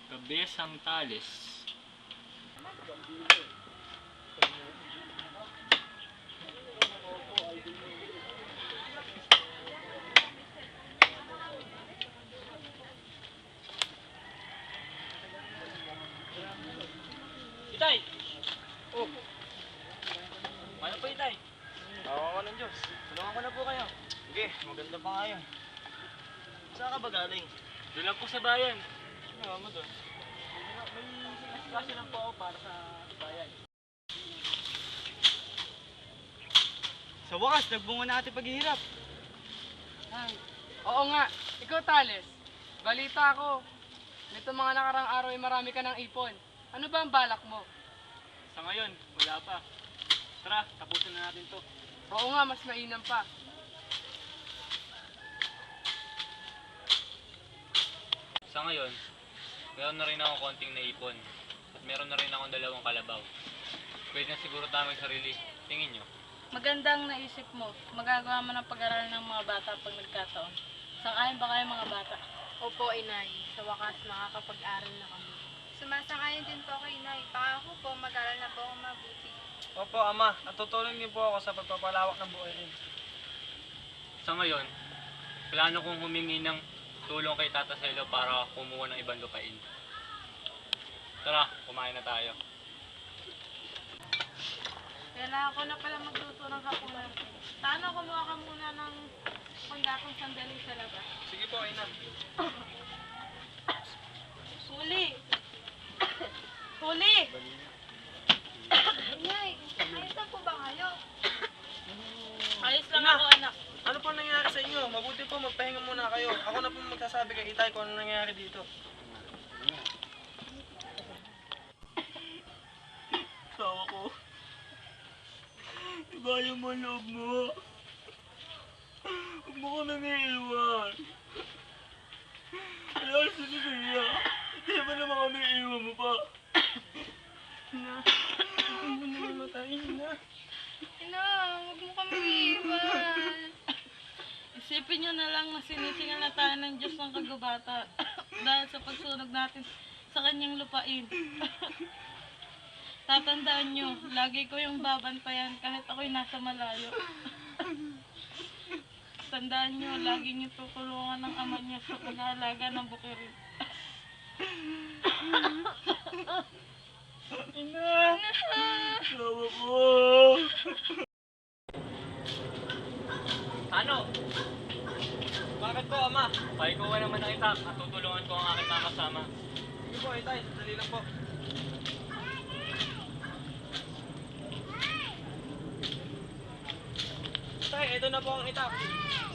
Kabesang Tales. Itay! Oh! Ano po, Itay? Tawa ko ng Diyos. Tulungan ko na po kayo. Sige, maganda pa nga yun. Saan ka ba galing? Doon lang po sa bayan. Ano mo doon? May sinasikaso lang po ako para sa bayan. Sa wakas, nagbunga na ating paghihirap. Ay, oo nga. Ikaw, Tales. Balita ako. Nito mga nakarang araw ay marami ka ng ipon. Ano ba ang balak mo? Sa ngayon, wala pa. Tara, tapusin na natin to. Oo nga, mas mainam pa. Sa ngayon, meron na rin akong konting naipon. At meron na rin akong 2 kalabaw. Pwede na siguro tama yung sarili. Tingin nyo. Magandang naisip mo. Magagawa mo ng pag-aaral ng mga bata pag nagkataon. Sang-ayon ba kayo mga bata? Opo, Inay. Sa wakas, makakapag-aral na kami. Sumasang-ayon din po kay Inay. Pangako po, mag-aral na po ako mabuti. Opo, Ama. Natutulong niyo po ako sa pagpapalawak ng buhay rin. Sa ngayon, plano kong humingi ng tulong kay Tata Selo para kumuha ng ibang lupain. Tara, kumain na tayo. Kailangan ko na pala magluto ng hapunan. Paano kumuha ka muna ng panggatong sandali sa labas? Sige po, Ina. Huli! Huli! Inay, ayos na po ba kayo? Ayos lang Ina! ako, anak. Ano po nangyari sa inyo? Mabuti po magpahinga muna kayo. Ako na po magsasabi kay Itay kung ano nangyari dito. Sawa ko. Ibayo mo ang loob mo. Huwag mo ko nang iiwan. Kaya si Lucia, hindi ba naman kami iiwan mo pa? Na, huwag mo naman matayin na. Ina, huwag mo kami iiwan. Isipin nyo na lang na sinisingal na tayo ng Diyos ng kagubata dahil sa pagsunog natin sa kanyang lupain. Tatandaan nyo, lagi ko yung babantayan kahit ako'y nasa malayo. Tandaan nyo, lagi nyo tutulungan ng ama niya sa pag-aalaga ng bukirin. Ina! Sawa ko! Ano? Bakit po, Ama? Paikuha naman ng itak at tutulungan ko ang aking mga kasama. Sige po, Itay. Dali lang po. Itay, ito na po ang itak.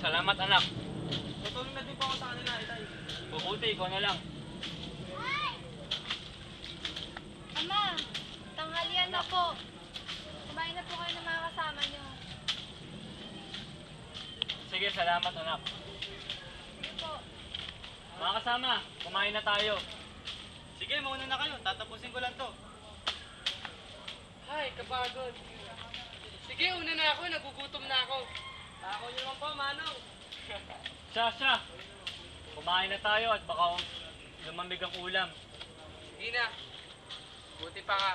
Salamat anak. Tutulong na din po ako sa kanila, Itay. Bubuti, ikaw na lang. Ama, tanghalian na po. Kumain na po kayo ng mga kasama niyo. Sige, salamat anak. Sige po. Mga kasama, kumain na tayo. Sige, mauna na kayo. Tatapusin ko lang to. Ay, kapagod. Sige, una na ako. Nagugutom na ako. Ako nyo naman po, Manong. Siya. Kumain na tayo at baka lumamig ang ulam. Sige na. Buti pa nga.